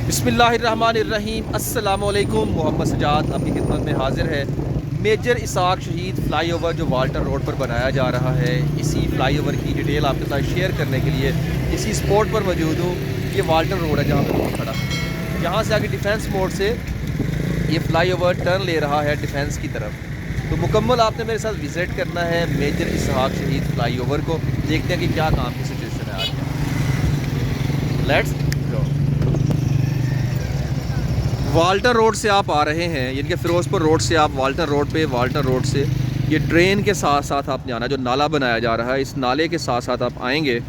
बिस्मिल्लाहिर्रहमानिर्रहीम अस्सलामुअलैकुम। मोहम्मद सजाद आपकी खिदमत में हाजिर है। मेजर इसाक शहीद फ़्लाईओवर जो वाल्टर रोड पर बनाया जा रहा है, इसी फ़्लाईओवर की डिटेल आपके साथ शेयर करने के लिए इसी स्पॉट पर मौजूद हूँ। ये वाल्टर रोड है जहाँ पर मैं खड़ा हूँ। यहाँ से आगे डिफेंस मोड़ से ये फ़्लाईओवर टर्न ले रहा है डिफेंस की तरफ। तो मुकम्मल आपने मेरे साथ विज़िट करना है मेजर इसाक शहीद फ़्लाईओवर को। देखते हैं कि क्या काम की सिचुएशन है आज। Let's go. वाल्टर रोड से आप आ रहे हैं, यानी कि फ़िरोज़पुर रोड से आप वाल्टर रोड से ये ड्रेन के साथ साथ आपने आना, जो नाला बनाया जा रहा है इस नाले के साथ साथ आप आएंगे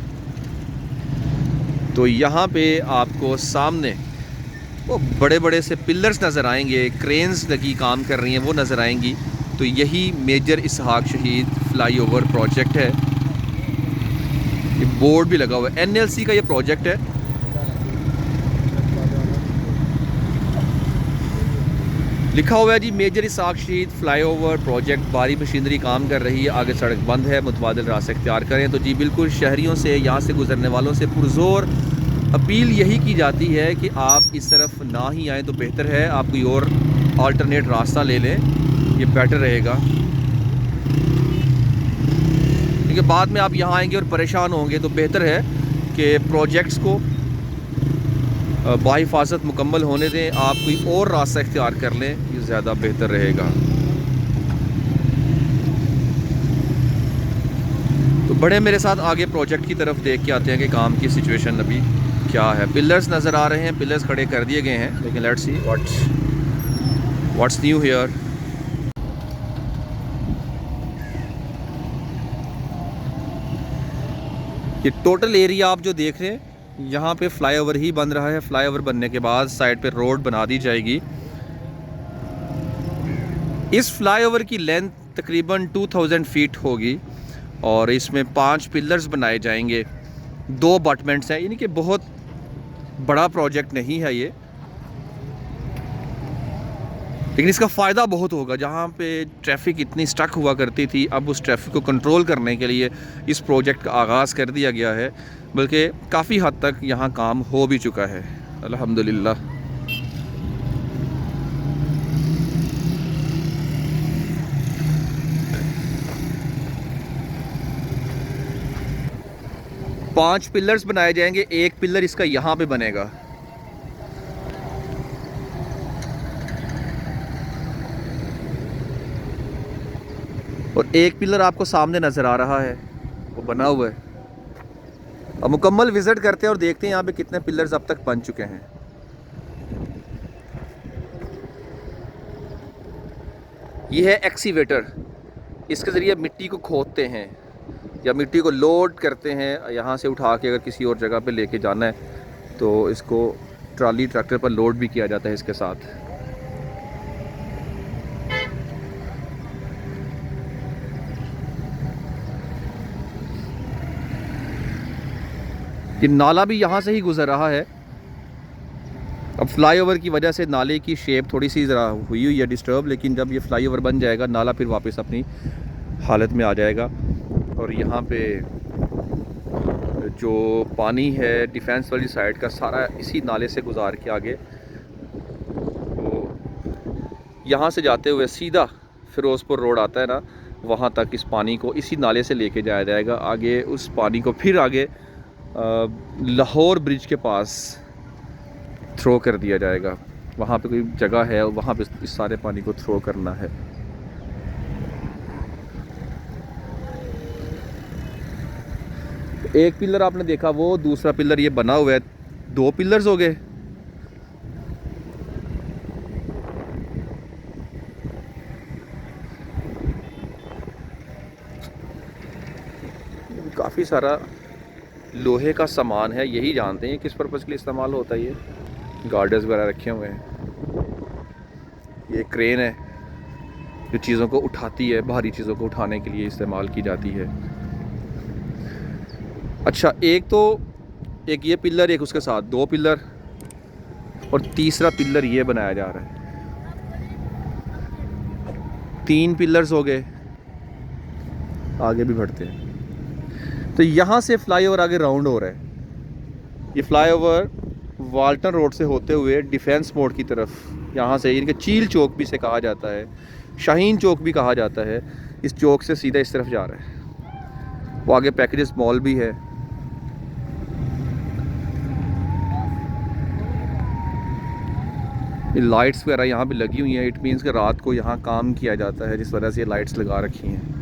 तो यहाँ पे आपको सामने वो बड़े बड़े से पिलर्स नज़र आएंगे, क्रेन्स लगी काम कर रही हैं वो नज़र आएंगी। तो यही मेजर इसहाक शहीद फ़्लाईओवर प्रोजेक्ट है। ये बोर्ड भी लगा हुआ है, NLC का ये प्रोजेक्ट है। लिखा हुआ है जी मेजर इसाक शहीद फ़्लाईओवर प्रोजेक्ट। भारी मशीनरी काम कर रही है, आगे सड़क बंद है, मुतबादिल रास्ते इख्तियार करें। तो जी बिल्कुल शहरियों से, यहाँ से गुजरने वालों से पुरज़ोर अपील यही की जाती है कि आप इस तरफ ना ही आएँ तो बेहतर है। आप कोई और अल्टरनेट रास्ता ले लें, ये बेटर रहेगा, क्योंकि बाद में आप यहाँ आएंगे और परेशान होंगे। तो बेहतर है कि प्रोजेक्ट्स को बाहिफाजत मुकम्मल होने दें, आप कोई और रास्ता इख्तियार कर लें, ये ज़्यादा बेहतर रहेगा। तो बड़े मेरे साथ आगे प्रोजेक्ट की तरफ देख के आते हैं कि काम की सिचुएशन अभी क्या है। पिलर्स नज़र आ रहे हैं, पिलर्स खड़े कर दिए गए हैं, लेकिन let's see what's new here. ये टोटल एरिया आप जो देख रहे हैं, यहाँ पे फ्लाईओवर ही बन रहा है। फ्लाईओवर बनने के बाद साइड पे रोड बना दी जाएगी। इस फ्लाईओवर की लेंथ तकरीबन 2000 फीट होगी और इसमें 5 पिलर्स बनाए जाएंगे, 2 अपार्टमेंट्स हैं, यानी कि बहुत बड़ा प्रोजेक्ट नहीं है ये, लेकिन इसका फ़ायदा बहुत होगा। जहाँ पे ट्रैफिक इतनी स्टक हुआ करती थी, अब उस ट्रैफिक को कंट्रोल करने के लिए इस प्रोजेक्ट का आगाज़ कर दिया गया है, बल्कि काफ़ी हद तक यहाँ काम हो भी चुका है अल्हम्दुलिल्लाह। पांच पिलर्स बनाए जाएंगे, एक पिलर इसका यहाँ पे बनेगा। और एक पिलर आपको सामने नज़र आ रहा है, वो बना हुआ है। अब मुकम्मल विज़िट करते हैं और देखते हैं यहाँ पे कितने पिलर्स अब तक बन चुके हैं। ये है एक्सीवेटर, इसके ज़रिए मिट्टी को खोदते हैं या मिट्टी को लोड करते हैं। यहाँ से उठा के अगर किसी और जगह पे लेके जाना है तो इसको ट्रॉली ट्रैक्टर पर लोड भी किया जाता है इसके साथ। ये नाला भी यहाँ से ही गुजर रहा है। अब फ्लाईओवर की वजह से नाले की शेप थोड़ी सी ज़रा हुई है डिस्टर्ब, लेकिन जब ये फ्लाईओवर बन जाएगा नाला फिर वापस अपनी हालत में आ जाएगा। और यहाँ पे जो पानी है डिफेंस वाली साइड का सारा इसी नाले से गुजार के आगे, तो यहाँ से जाते हुए सीधा फ़िरोज़पुर रोड आता है ना, वहाँ तक इस पानी को इसी नाले से लेके जाया जाएगा। आगे उस पानी को फिर आगे लाहौर ब्रिज के पास थ्रो कर दिया जाएगा। वहाँ पे कोई जगह है, वहाँ पे इस सारे पानी को थ्रो करना है। एक पिलर आपने देखा, वो दूसरा पिलर ये बना हुआ है, 2 पिलर्स हो गए। काफ़ी सारा लोहे का सामान है, यही जानते हैं किस पर्पज़ के लिए इस्तेमाल होता है। ये गार्डर्स वगैरह रखे हुए हैं। ये क्रेन है जो चीज़ों को उठाती है, भारी चीज़ों को उठाने के लिए इस्तेमाल की जाती है। अच्छा, एक ये पिलर, एक उसके साथ 2 पिलर और तीसरा पिलर ये बनाया जा रहा है। 3 पिलर्स हो गए। आगे भी बढ़ते हैं तो यहाँ से फ्लाईओवर आगे राउंड हो रहा है। ये फ्लाईओवर वाल्टन रोड से होते हुए डिफेंस मोड़ की तरफ, यहाँ से इनके चील चौक भी से कहा जाता है, शाहीन चौक भी कहा जाता है, इस चौक से सीधा इस तरफ जा रहा है। वो आगे पैकेजेस मॉल भी है। ये लाइट्स वगैरह यहाँ भी लगी हुई हैं। इट मीन्स कि रात को यहाँ काम किया जाता है, जिस वजह से ये लाइट्स लगा रखी हैं।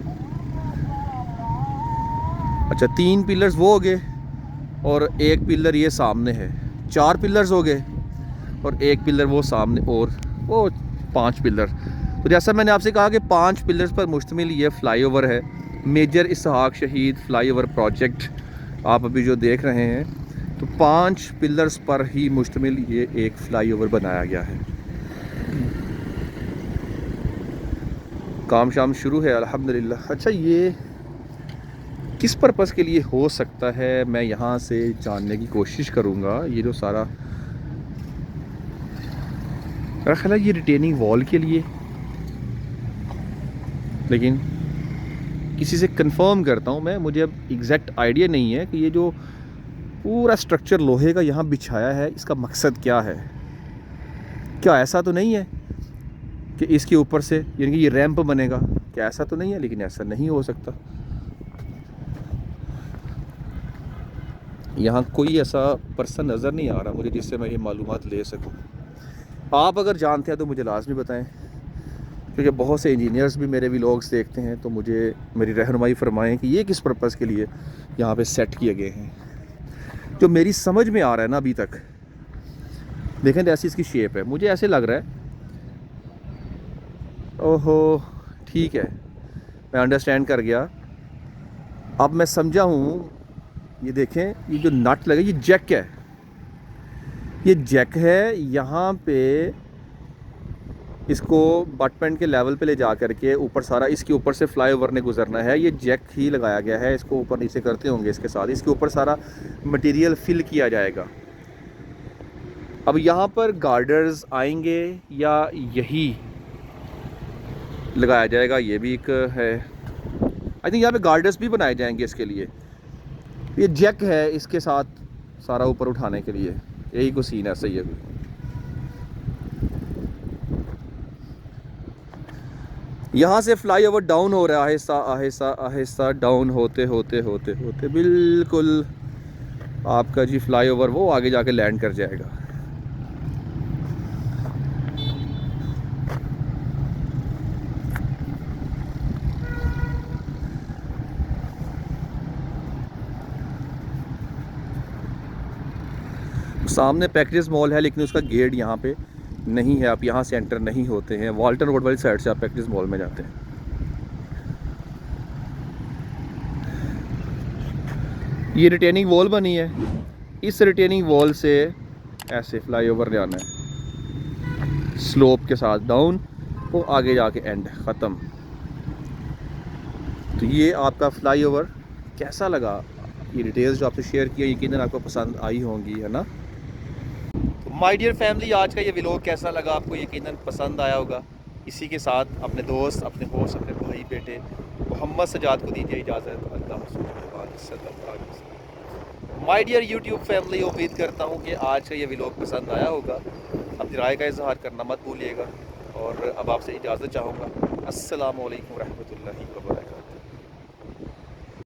अच्छा, 3 पिलर्स वो हो गए और 1 पिलर ये सामने है। 4 पिलर्स हो गए और 1 पिलर वो सामने, और वो 5 पिलर। तो जैसा मैंने आपसे कहा कि 5 पिलर्स पर मुश्तमिल ये फ़्लाईओवर है। मेजर इसहाक शहीद फ़्लाईओवर प्रोजेक्ट आप अभी जो देख रहे हैं, तो 5 पिलर्स पर ही मुश्तमिल ये एक फ़्लाईओवर बनाया गया है। काम शाम शुरू है अल्हम्दुलिल्लाह। अच्छा, ये किस पर्पज़ के लिए हो सकता है, मैं यहाँ से जानने की कोशिश करूँगा। ये जो सारा मेरा ख्याल है ये रिटेनिंग वॉल के लिए, लेकिन किसी से कंफर्म करता हूँ मैं। मुझे अब एग्जैक्ट आइडिया नहीं है कि ये जो पूरा स्ट्रक्चर लोहे का यहाँ बिछाया है, इसका मकसद क्या है। क्या ऐसा तो नहीं है कि इसके ऊपर से यानी कि ये रैंप बनेगा? क्या ऐसा तो नहीं है? लेकिन ऐसा नहीं हो सकता। यहाँ कोई ऐसा पर्सन नज़र नहीं आ रहा मुझे जिससे मैं ये मालूमात ले सकूँ। आप अगर जानते हैं तो मुझे लाजमी बताएं, क्योंकि बहुत से इंजीनियर्स भी मेरे व्लॉग्स देखते हैं, तो मुझे मेरी रहनुमाई फरमाएं कि ये किस पर्पज़ के लिए यहाँ पे सेट किए गए हैं। जो मेरी समझ में आ रहा है ना अभी तक, देखें जैसी इसकी शेप है, मुझे ऐसे लग रहा है, ओहो ठीक है, मैं अंडरस्टैंड कर गया, अब मैं समझा हूँ। ये देखें, ये जो नट लगे, ये जैक है, ये जैक है। यहाँ पे इसको बट पेंट के लेवल पे ले जा करके ऊपर सारा इसके ऊपर से फ्लाईओवर ने गुजरना है। ये जैक ही लगाया गया है, इसको ऊपर नीचे करते होंगे, इसके साथ इसके ऊपर सारा मटेरियल फिल किया जाएगा। अब यहाँ पर गार्डर्स आएंगे या यही लगाया जाएगा, ये भी एक है। आई थिंक यहाँ पे गार्डर्स भी बनाए जाएंगे इसके लिए। ये जैक है इसके साथ सारा ऊपर उठाने के लिए, यही को सीन है। सही है। यहाँ से फ्लाईओवर डाउन हो रहा है, आहिस्ता आहिस्ता आहिस्ता डाउन होते होते होते होते बिल्कुल आपका जी फ्लाईओवर वो आगे जाके लैंड कर जाएगा। सामने पैकेजेस मॉल है, लेकिन उसका गेट यहाँ पे नहीं है, आप यहाँ से एंटर नहीं होते हैं। वाल्टन रोड वाली साइड से आप पैकेजेस मॉल में जाते हैं। ये रिटेनिंग वॉल बनी है, इस रिटेनिंग वॉल से ऐसे फ्लाईओवर ले आना है स्लोप के साथ डाउन, वो आगे जाके एंड ख़त्म। तो ये आपका फ्लाईओवर कैसा लगा, ये डिटेल्स जो आपसे शेयर किया यकीनन आपको पसंद आई होंगी, है ना। माय डियर फैमिली, आज का ये व्लॉग कैसा लगा आपको, यकीनन पसंद आया होगा। इसी के साथ अपने दोस्त, अपने होस्ट, अपने भाई बेटे मोहम्मद सजाद को दीजिए इजाज़त। अल्लाह माय डियर यूट्यूब फैमिली, उम्मीद करता हूँ कि आज का ये व्लॉग पसंद आया होगा। अपनी राय का इजहार करना मत भूलिएगा और अब आपसे इजाज़त चाहूँगा। अस्सलामु अलैकुम रहमतुल्लाहि व बरकातहू।